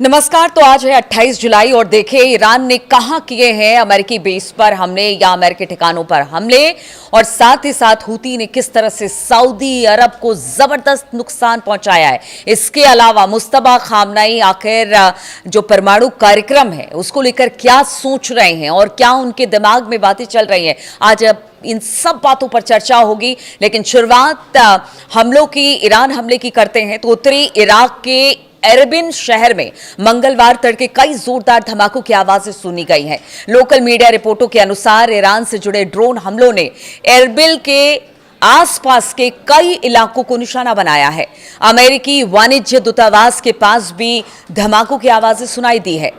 नमस्कार। तो आज है 28 जुलाई और देखिए ईरान ने कहां किए हैं अमेरिकी बेस पर हमले या अमेरिकी ठिकानों पर हमले, और साथ ही साथ हूती ने किस तरह से सऊदी अरब को जबरदस्त नुकसान पहुंचाया है। इसके अलावा मुस्तफा खामनेई आखिर जो परमाणु कार्यक्रम है उसको लेकर क्या सोच रहे हैं और क्या उनके दिमाग में बातें चल रही हैं, आज इन सब बातों पर चर्चा होगी। लेकिन शुरुआत हमलों की, ईरान हमले की करते हैं तो उत्तरी इराक के एरबिल शहर में मंगलवार तड़के कई जोरदार धमाकों की आवाजें सुनी गई हैं। लोकल मीडिया रिपोर्टों के अनुसार ईरान से जुड़े ड्रोन हमलों ने एरबिल के आसपास के कई इलाकों को निशाना बनाया है। अमेरिकी वाणिज्य दूतावास के पास भी धमाकों की आवाजें सुनाई दी है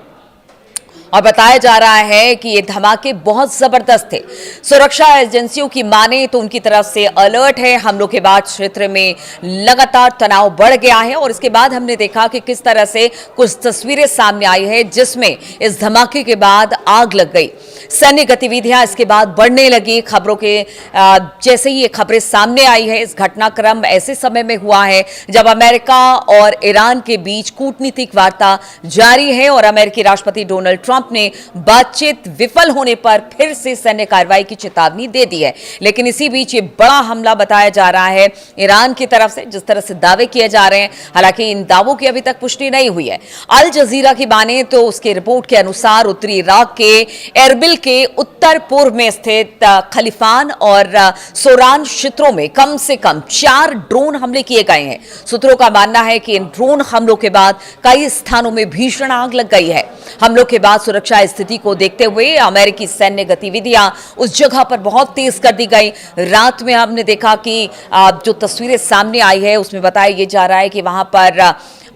और बताया जा रहा है कि ये धमाके बहुत जबरदस्त थे। सुरक्षा एजेंसियों की माने तो उनकी तरफ से अलर्ट है। हमलों के बाद क्षेत्र में लगातार तनाव बढ़ गया है और इसके बाद हमने देखा कि किस तरह से कुछ तस्वीरें सामने आई है जिसमें इस धमाके के बाद आग लग गई। सैन्य गतिविधियां इसके बाद बढ़ने लगी। खबरों के जैसे ही ये खबरें सामने आई है, इस घटनाक्रम ऐसे समय में हुआ है जब अमेरिका और ईरान के बीच कूटनीतिक वार्ता जारी है और अमेरिकी राष्ट्रपति डोनाल्ड ट्रंप ने बातचीत विफल होने पर फिर से सैन्य कार्रवाई की चेतावनी दे दी है। लेकिन इसी बीच ये बड़ा हमला बताया जा रहा है ईरान की तरफ से, जिस तरह से दावे किए जा रहे हैं। हालांकि इन दावों की अभी तक पुष्टि नहीं हुई है। अल जजीरा की माने तो उसके रिपोर्ट के अनुसार उत्तरी इराक के एरबिल के उत्तर पूर्व में स्थित खलीफान और सोरान क्षेत्रों में कम से कम 4 ड्रोन हमले किए गए हैं। सूत्रों का मानना है कि इन ड्रोन हमलों के बाद कई स्थानों में भीषण आग लग गई है। हमलों के बाद सुरक्षा स्थिति को देखते हुए अमेरिकी सैन्य गतिविधियां उस जगह पर बहुत तेज कर दी गई। रात में हमने देखा कि जो तस्वीरें सामने आई है उसमें बताया यह जा रहा है कि वहां पर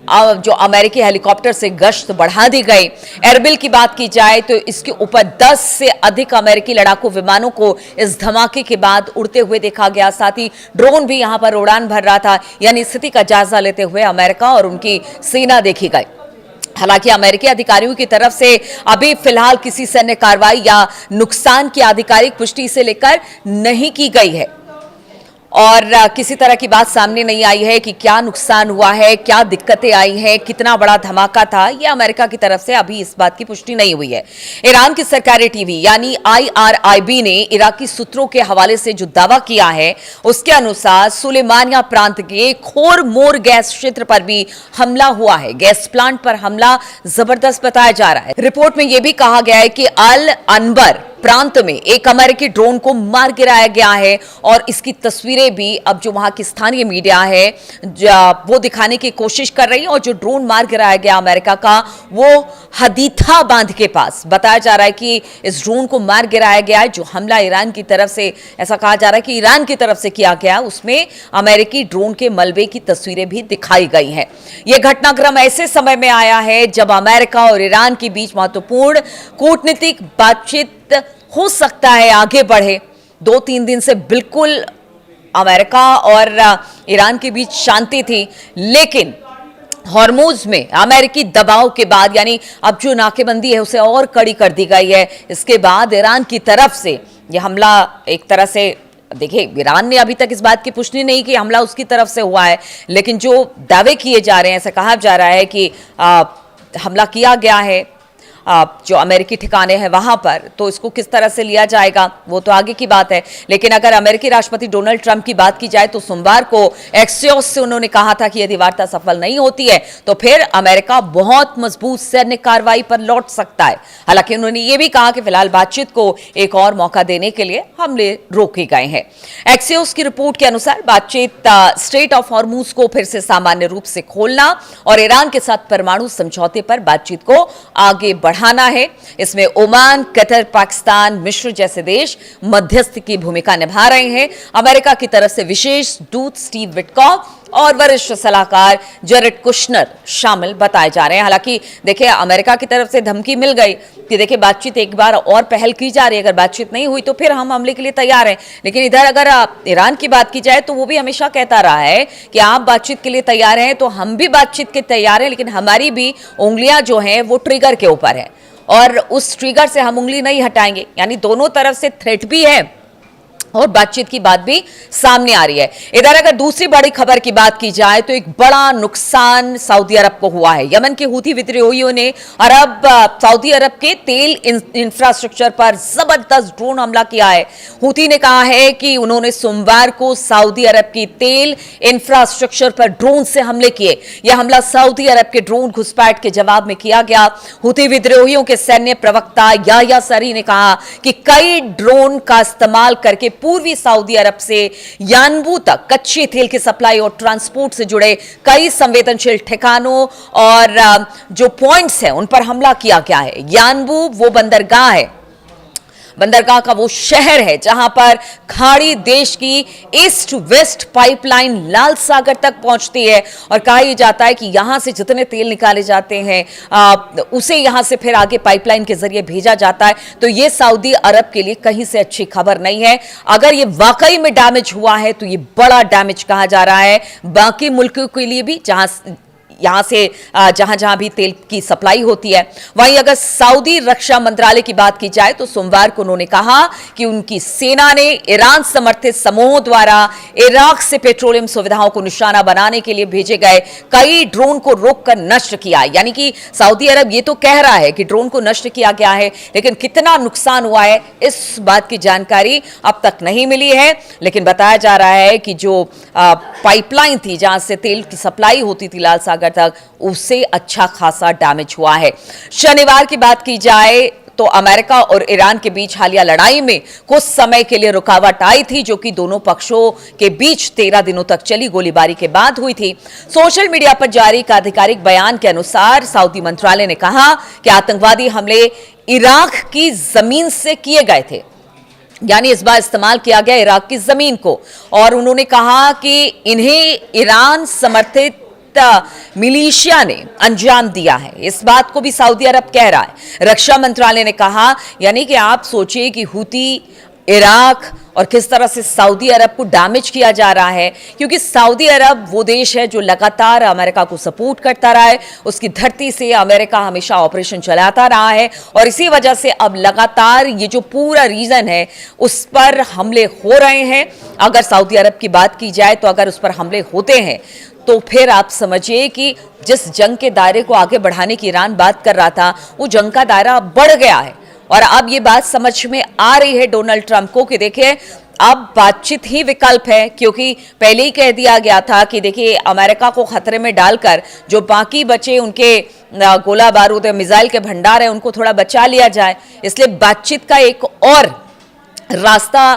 जो अमेरिकी हेलीकॉप्टर से गश्त बढ़ा दी गई। एरबिल की बात की जाए तो इसके ऊपर 10 से अधिक अमेरिकी लड़ाकू विमानों को इस धमाके के बाद उड़ते हुए देखा गया। साथ ही ड्रोन भी यहां पर उड़ान भर रहा था। यानी स्थिति का जायजा लेते हुए अमेरिका और उनकी सेना देखी गई। हालांकि अमेरिकी अधिकारियों की तरफ से अभी फिलहाल किसी सैन्य कार्रवाई या नुकसान की आधिकारिक पुष्टि इसे लेकर नहीं की गई है और किसी तरह की बात सामने नहीं आई है कि क्या नुकसान हुआ है, क्या दिक्कतें आई हैं, कितना बड़ा धमाका था। यह अमेरिका की तरफ से अभी इस बात की पुष्टि नहीं हुई है। ईरान की सरकारी टीवी यानी IRIB ने इराकी सूत्रों के हवाले से जो दावा किया है उसके अनुसार सुलेमानिया प्रांत के खोरमोर गैस क्षेत्र पर भी हमला हुआ है। गैस प्लांट पर हमला जबरदस्त बताया जा रहा है। रिपोर्ट में यह भी कहा गया है कि अल अनबर प्रांत में एक अमेरिकी ड्रोन को मार गिराया गया है और इसकी तस्वीरें भी अब जो वहां की स्थानीय मीडिया है वो दिखाने की कोशिश कर रही है। और जो ड्रोन मार गिराया गया अमेरिका का, वो हदीथा बांध के पास बताया जा रहा है कि इस ड्रोन को मार गिराया गया है। जो हमला ईरान की तरफ से, ऐसा कहा जा रहा है कि ईरान की तरफ से किया गया, उसमें अमेरिकी ड्रोन के मलबे की तस्वीरें भी दिखाई गई हैं। यह घटनाक्रम ऐसे समय में आया है जब अमेरिका और ईरान के बीच महत्वपूर्ण कूटनीतिक बातचीत हो सकता है आगे बढ़े। 2-3 दिन से बिल्कुल अमेरिका और ईरान के बीच शांति थी, लेकिन हॉर्मुज में अमेरिकी दबाव के बाद, यानी अब जो नाकेबंदी है उसे और कड़ी कर दी गई है। इसके बाद ईरान की तरफ से यह हमला एक तरह से, देखिए ईरान ने अभी तक इस बात की पुष्टि नहीं की हमला उसकी तरफ से हुआ है, लेकिन जो दावे किए जा रहे हैं, ऐसा कहा जा रहा है कि हमला किया गया है जो अमेरिकी ठिकाने हैं वहां पर। तो इसको किस तरह से लिया जाएगा वो तो आगे की बात है। लेकिन अगर अमेरिकी राष्ट्रपति डोनाल्ड ट्रंप की बात की जाए तो सोमवार को एक्सियोस से उन्होंने कहा था कि यदि वार्ता सफल नहीं होती है तो फिर अमेरिका बहुत मजबूत सैन्य कार्रवाई पर लौट सकता है। हालांकि उन्होंने ये भी कहा कि फिलहाल बातचीत को एक और मौका देने के लिए हमले रोके गए हैं। एक्सियोस की रिपोर्ट के अनुसार बातचीत स्ट्रेट ऑफ हॉर्मुज को फिर से सामान्य रूप से खोलना और ईरान के साथ परमाणु समझौते पर बातचीत को आगे बढ़ाना है। इसमें ओमान, कतर, पाकिस्तान, मिस्र जैसे देश मध्यस्थ की भूमिका निभा रहे हैं। अमेरिका की तरफ से विशेष दूत स्टीव विटकॉफ और वरिष्ठ सलाहकार जेरेड कुशनर शामिल बताए जा रहे हैं। हालांकि देखिए अमेरिका की तरफ से धमकी मिल गई कि देखिए बातचीत एक बार और पहल की जा रही है, अगर बातचीत नहीं हुई तो फिर हम हमले के लिए तैयार हैं। लेकिन इधर अगर ईरान की बात की जाए तो वो भी हमेशा कहता रहा है कि आप बातचीत के लिए तैयार हैं तो हम भी बातचीत के तैयार हैं, लेकिन हमारी भी उंगलियां जो हैं वो ट्रिगर के ऊपर है और उस ट्रिगर से हम उंगली नहीं हटाएंगे। यानी दोनों तरफ से थ्रेट भी है और बातचीत की बात भी सामने आ रही है। इधर अगर दूसरी बड़ी खबर की बात की जाए तो एक बड़ा नुकसान सऊदी अरब को हुआ है। यमन के हूथी विद्रोहियों ने सऊदी अरब के तेल इंफ्रास्ट्रक्चर पर जबरदस्त ड्रोन हमला किया है। हूथी ने कहा है कि उन्होंने सोमवार को सऊदी अरब की तेल इंफ्रास्ट्रक्चर पर ड्रोन से हमले किए। यह हमला सऊदी अरब के ड्रोन घुसपैठ के जवाब में किया गया। हूथी विद्रोहियों के सैन्य प्रवक्ता याह्या सरी ने कहा कि कई ड्रोन का इस्तेमाल करके पूर्वी सऊदी अरब से यानबू तक कच्चे तेल की सप्लाई और ट्रांसपोर्ट से जुड़े कई संवेदनशील ठिकानों और जो पॉइंट्स हैं उन पर हमला किया गया है। यानबू वो बंदरगाह है, बंदरगाह का वो शहर है जहां पर खाड़ी देश की ईस्ट वेस्ट पाइपलाइन लाल सागर तक पहुंचती है और कहा यह जाता है कि यहां से जितने तेल निकाले जाते हैं उसे यहां से फिर आगे पाइपलाइन के जरिए भेजा जाता है। तो ये सऊदी अरब के लिए कहीं से अच्छी खबर नहीं है। अगर ये वाकई में डैमेज हुआ है तो ये बड़ा डैमेज कहा जा रहा है बाकी मुल्कों के लिए भी यहां से जहां जहां भी तेल की सप्लाई होती है। वहीं अगर सऊदी रक्षा मंत्रालय की बात की जाए तो सोमवार को उन्होंने कहा कि उनकी सेना ने ईरान समर्थित समूहों द्वारा इराक से पेट्रोलियम सुविधाओं को निशाना बनाने के लिए भेजे गए कई ड्रोन को रोककर नष्ट किया। यानी कि सऊदी अरब ये तो कह रहा है कि ड्रोन को नष्ट किया गया है, लेकिन कितना नुकसान हुआ है इस बात की जानकारी अब तक नहीं मिली है। लेकिन बताया जा रहा है कि जो पाइपलाइन थी जहां से तेल की सप्लाई होती थी लाल सागर तक, उसे अच्छा खासा डैमेज हुआ है। शनिवार की बात की जाए तो अमेरिका और ईरान के बीच हालिया लड़ाई में कुछ समय के लिए रुकावट आई थी, जो कि दोनों पक्षों के बीच 13 दिनों तक चली गोलीबारी के बाद हुई थी। सोशल मीडिया पर जारी एक आधिकारिक बयान के अनुसार सऊदी मंत्रालय ने कहा कि आतंकवादी हमले इराक की जमीन से किए गए थे, यानी इस बार इस्तेमाल किया गया इराक की जमीन को, और उन्होंने कहा कि इन्हें ईरान समर्थित मिलिशिया ने अंजाम दिया है। इस बात को भी सऊदी अरब कह रहा है। रक्षा मंत्रालय ने कहा, यानी कि आप सोचिए कि हूती, इराक और किस तरह से सऊदी अरब को डैमेज किया जा रहा है, क्योंकि सऊदी अरब वो देश है जो लगातार अमेरिका को सपोर्ट करता रहा है। उसकी धरती से अमेरिका हमेशा ऑपरेशन चलाता रहा है और इसी वजह से अब लगातार ये जो पूरा रीजन है उस पर हमले हो रहे हैं। अगर सऊदी अरब की बात की जाए तो अगर उस पर हमले होते हैं तो फिर आप समझिए कि जिस जंग के दायरे को आगे बढ़ाने की ईरान बात कर रहा था, वो जंग का दायरा बढ़ गया है। और अब ये बात समझ में आ रही है डोनाल्ड ट्रंप को कि देखिए अब बातचीत ही विकल्प है, क्योंकि पहले ही कह दिया गया था कि देखिए अमेरिका को खतरे में डालकर जो बाकी बचे उनके गोला बारूद मिसाइल के भंडार है उनको थोड़ा बचा लिया जाए। इसलिए बातचीत का एक और रास्ता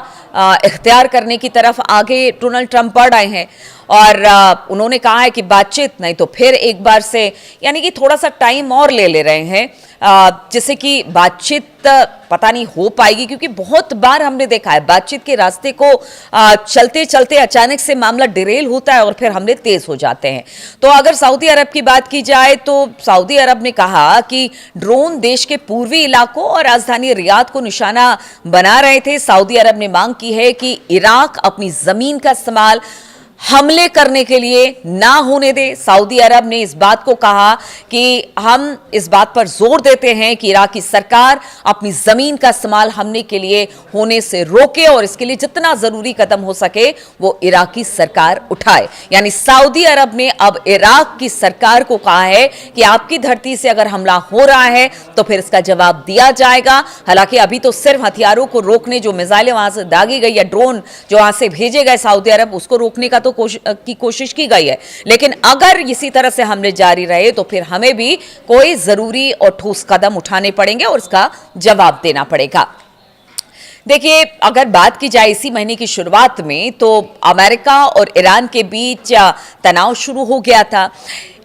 इख्तियार करने की तरफ आगे डोनाल्ड ट्रंप बढ़ आए हैं और उन्होंने कहा है कि बातचीत नहीं तो फिर एक बार से, यानी कि थोड़ा सा टाइम और ले रहे हैं जिससे कि बातचीत पता नहीं हो पाएगी, क्योंकि बहुत बार हमने देखा है बातचीत के रास्ते को चलते चलते अचानक से मामला डिरेल होता है और फिर हमले तेज हो जाते हैं। तो अगर सऊदी अरब की बात की जाए तो सऊदी अरब ने कहा कि ड्रोन देश के पूर्वी इलाकों और राजधानी रियाद को निशाना बना रहे थे। सऊदी अरब ने मांग की है कि इराक अपनी जमीन का इस्तेमाल हमले करने के लिए ना होने दे। सऊदी अरब ने इस बात को कहा कि हम इस बात पर जोर देते हैं कि इराकी सरकार अपनी जमीन का इस्तेमाल हमले के लिए होने से रोके और इसके लिए जितना जरूरी कदम हो सके वो इराकी सरकार उठाए। यानी सऊदी अरब ने अब इराक की सरकार को कहा है कि आपकी धरती से अगर हमला हो रहा है तो फिर इसका जवाब दिया जाएगा। हालांकि अभी तो सिर्फ हथियारों को रोकने, जो मिसाइलें वहां से दागी गई या ड्रोन जो वहां से भेजे गए सऊदी अरब, उसको रोकने का तो कोशिश की गई है, लेकिन अगर इसी तरह से हमले जारी रहे तो फिर हमें भी कोई जरूरी और ठोस कदम उठाने पड़ेंगे और इसका जवाब देना पड़ेगा। देखिए अगर बात की जाए इसी महीने की शुरुआत में तो अमेरिका और ईरान के बीच तनाव शुरू हो गया था।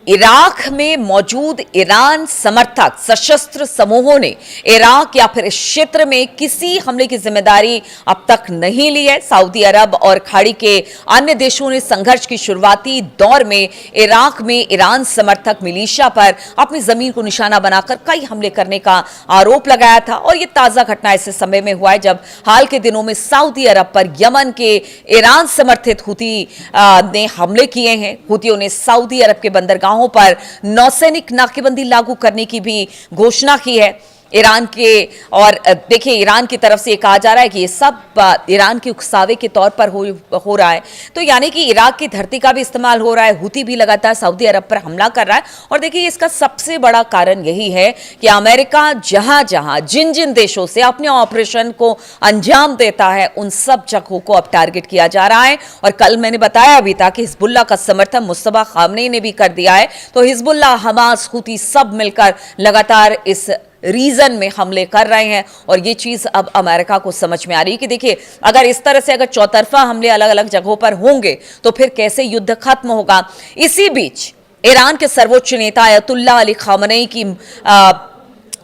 इराक में मौजूद ईरान समर्थक सशस्त्र समूहों ने इराक या फिर इस क्षेत्र में किसी हमले की जिम्मेदारी अब तक नहीं ली है। सऊदी अरब और खाड़ी के अन्य देशों ने संघर्ष की शुरुआती दौर में इराक में ईरान समर्थक मिलिशिया पर अपनी जमीन को निशाना बनाकर कई हमले करने का आरोप लगाया था और यह ताजा घटना ऐसे समय में हुआ है जब हाल के दिनों में सऊदी अरब पर यमन के ईरान समर्थित हूती ने हमले किए हैं। हूतियों ने सऊदी अरब के बंदरगाहों पर नौसैनिक नाकेबंदी लागू करने की भी घोषणा की है। ईरान के, और देखिए ईरान की तरफ से ये कहा जा रहा है कि ये सब ईरान के उकसावे के तौर पर हो रहा है। तो यानी कि इराक की धरती का भी इस्तेमाल हो रहा है, हुती भी लगातार सऊदी अरब पर हमला कर रहा है। और देखिए इसका सबसे बड़ा कारण यही है कि अमेरिका जहां जहां जिन जिन देशों से अपने ऑपरेशन को अंजाम देता है उन सब जगहों को अब टारगेट किया जा रहा है। और कल मैंने बताया भी था कि हिजबुल्लाह का समर्थन मुस्तफा खामनेई ने भी कर दिया है। तो हिजबुल्लाह, हमास, हुती सब मिलकर लगातार इस रीजन में हमले कर रहे हैं। और ये चीज अब अमेरिका को समझ में आ रही है कि देखिए अगर इस तरह से अगर चौतरफा हमले अलग अलग जगहों पर होंगे तो फिर कैसे युद्ध खत्म होगा। इसी बीच ईरान के सर्वोच्च नेता अयतुल्लाह अली खामनेई की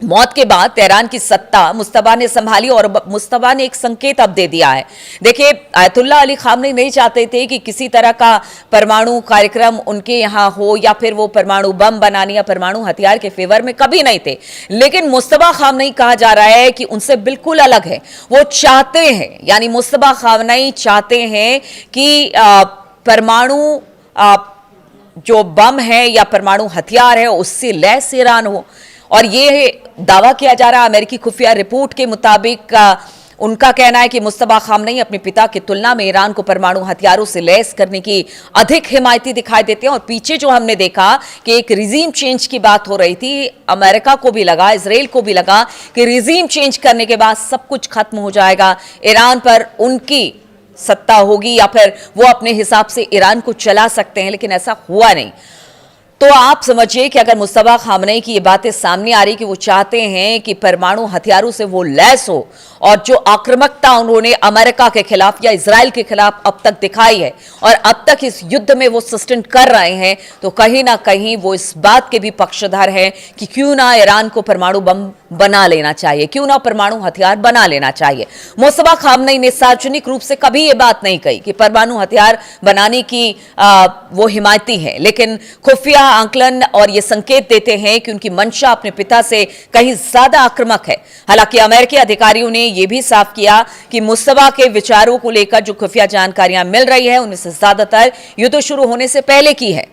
मौत के बाद तेहरान की सत्ता मुस्तफा ने संभाली और मुस्तफा ने एक संकेत अब दे दिया है। देखिए अयतुल्लाह अली खामनेई नहीं चाहते थे कि किसी तरह का परमाणु कार्यक्रम उनके यहाँ हो या फिर वो परमाणु बम बनाने या परमाणु हथियार के फेवर में कभी नहीं थे। लेकिन मुस्तफा खामनेई कहा जा रहा है कि उनसे बिल्कुल अलग है। वो चाहते हैं, यानी मुस्तफा खामनेई चाहते हैं कि परमाणु जो बम है या परमाणु हथियार है उससे लैस ईरान हो। और ये दावा किया जा रहा है अमेरिकी खुफिया रिपोर्ट के मुताबिक, उनका कहना है कि मुस्तफा खामनेई अपने पिता की तुलना में ईरान को परमाणु हथियारों से लैस करने की अधिक हिमायती दिखाई देते हैं। और पीछे जो हमने देखा कि एक रिजीम चेंज की बात हो रही थी, अमेरिका को भी लगा, इजराइल को भी लगा कि रिजीम चेंज करने के बाद सब कुछ खत्म हो जाएगा, ईरान पर उनकी सत्ता होगी या फिर वो अपने हिसाब से ईरान को चला सकते हैं। लेकिन ऐसा हुआ नहीं। तो आप समझिए कि अगर मुस्तफा खामनेई की ये बातें सामने आ रही कि वो चाहते हैं कि परमाणु हथियारों से वो लैस हो, और जो आक्रामकता उन्होंने अमेरिका के खिलाफ या इजराइल के खिलाफ अब तक दिखाई है और अब तक इस युद्ध में वो सस्टेन कर रहे हैं, तो कहीं ना कहीं वो इस बात के भी पक्षधर हैं कि क्यों ना ईरान को परमाणु बम बना लेना चाहिए, क्यों ना परमाणु हथियार बना लेना चाहिए। मुस्तफा खामनेई ने सार्वजनिक रूप से कभी ये बात नहीं कही कि परमाणु हथियार बनाने की वो हिमायती है, लेकिन खुफिया आंकलन और ये संकेत देते हैं कि उनकी मंशा अपने पिता से कहीं ज्यादा आक्रामक है। हालांकि अमेरिकी अधिकारियों ने यह भी साफ किया कि मुस्तफा के विचारों को लेकर जो खुफिया जानकारियां मिल रही है उनमें से ज्यादातर युद्ध शुरू होने से पहले की है।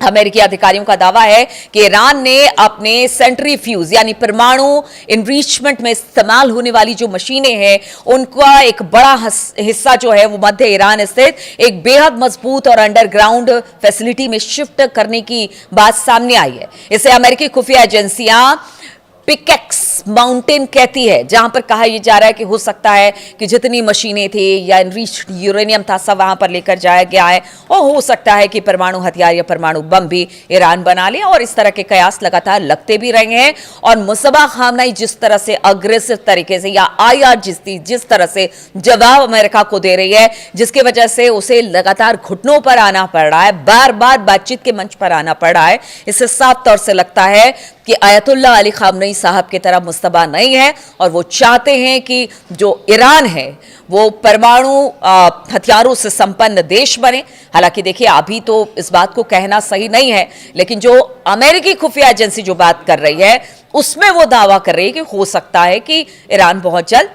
अमेरिकी अधिकारियों का दावा है कि ईरान ने अपने सेंट्रीफ्यूज यानी परमाणु इनरिचमेंट में इस्तेमाल होने वाली जो मशीनें हैं उनका एक बड़ा हिस्सा जो है वो मध्य ईरान स्थित एक बेहद मजबूत और अंडरग्राउंड फैसिलिटी में शिफ्ट करने की बात सामने आई है। इसे अमेरिकी खुफिया एजेंसियां पिकेक्स माउंटेन कहती है, जहां पर कहा यह जा रहा है कि हो सकता है कि जितनी मशीनें थी या एनरिच्ड यूरेनियम था सब वहां पर लेकर जाया गया है, और हो सकता है कि परमाणु हथियार या परमाणु बम भी ईरान बना ले। और इस तरह के कयास लगातार लगते भी रहे हैं। और मुस्तफा खामनेई जिस तरह से अग्रेसिव तरीके से या आईआर जिस तरह से जवाब अमेरिका को दे रही है, जिसकी वजह से उसे लगातार घुटनों पर आना पड़ रहा है, बार बार बातचीत के मंच पर आना पड़ रहा है, इससे साफ तौर से लगता है कि अयतुल्लाह अली खामनेई साहब की तरह मुस्तफा नहीं है और वो चाहते हैं कि जो ईरान है वो परमाणु हथियारों से संपन्न देश बने। हालांकि देखिए अभी तो इस बात को कहना सही नहीं है, लेकिन जो अमेरिकी खुफिया एजेंसी जो बात कर रही है उसमें वो दावा कर रही है कि हो सकता है कि ईरान बहुत जल्द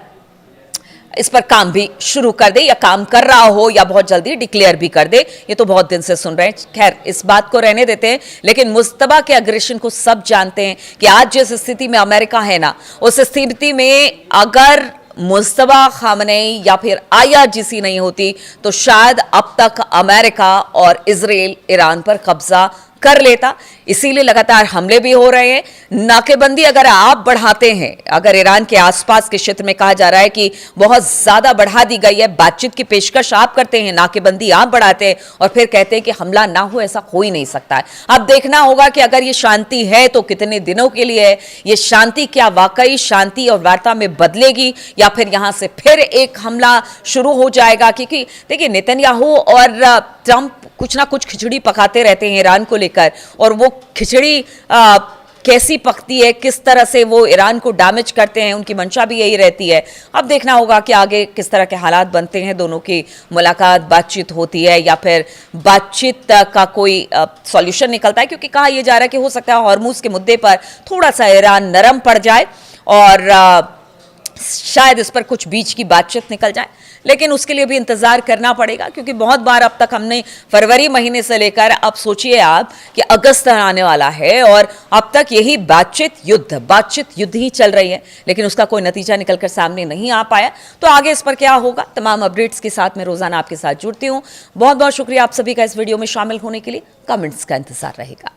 इस पर काम भी शुरू कर दे या काम कर रहा हो या बहुत जल्दी डिक्लेयर भी कर दे। ये तो बहुत दिन से सुन रहे हैं, खैर इस बात को रहने देते हैं। लेकिन मुस्तफा के अग्रेशन को सब जानते हैं कि आज जिस स्थिति में अमेरिका है ना, उस स्थिति में अगर मुस्तफा खामनेई या फिर आईआरजीसी नहीं होती तो शायद अब तक अमेरिका और इजराइल ईरान पर कब्जा कर लेता। इसीलिए लगातार हमले भी हो रहे हैं। नाकेबंदी अगर आप बढ़ाते हैं, अगर ईरान के आसपास के क्षेत्र में कहा जा रहा है कि बहुत ज्यादा बढ़ा दी गई है, बातचीत की पेशकश आप करते हैं, नाकेबंदी आप बढ़ाते हैं और फिर कहते हैं कि हमला ना हो, ऐसा हो ही नहीं सकता है। अब देखना होगा कि अगर ये शांति है तो कितने दिनों के लिए है, ये शांति क्या वाकई शांति और वार्ता में बदलेगी या फिर यहां से फिर एक हमला शुरू हो जाएगा। क्योंकि देखिए नेतन्याहू और ट्रंप कुछ ना कुछ खिचड़ी पकाते रहते हैं ईरान को लेकर, और वो खिचड़ी कैसी पकती है, किस तरह से वो ईरान को डैमेज करते हैं, उनकी मंशा भी यही रहती है। अब देखना होगा कि आगे किस तरह के हालात बनते हैं, दोनों की मुलाकात बातचीत होती है या फिर बातचीत का कोई सॉल्यूशन निकलता है। क्योंकि कहा यह जा रहा है कि हो सकता है हॉर्मुज के मुद्दे पर थोड़ा सा ईरान नरम पड़ जाए और शायद इस पर कुछ बीच की बातचीत निकल जाए। लेकिन उसके लिए भी इंतजार करना पड़ेगा, क्योंकि बहुत बार अब तक हमने फरवरी महीने से लेकर अब सोचिए आप कि अगस्त आने वाला है और अब तक यही बातचीत युद्ध ही चल रही है, लेकिन उसका कोई नतीजा निकलकर सामने नहीं आ पाया। तो आगे इस पर क्या होगा, तमाम अपडेट्स के साथ मैं रोजाना आपके साथ जुड़ती हूं। बहुत बहुत शुक्रिया आप सभी का इस वीडियो में शामिल होने के लिए। कमेंट्स का इंतजार रहेगा।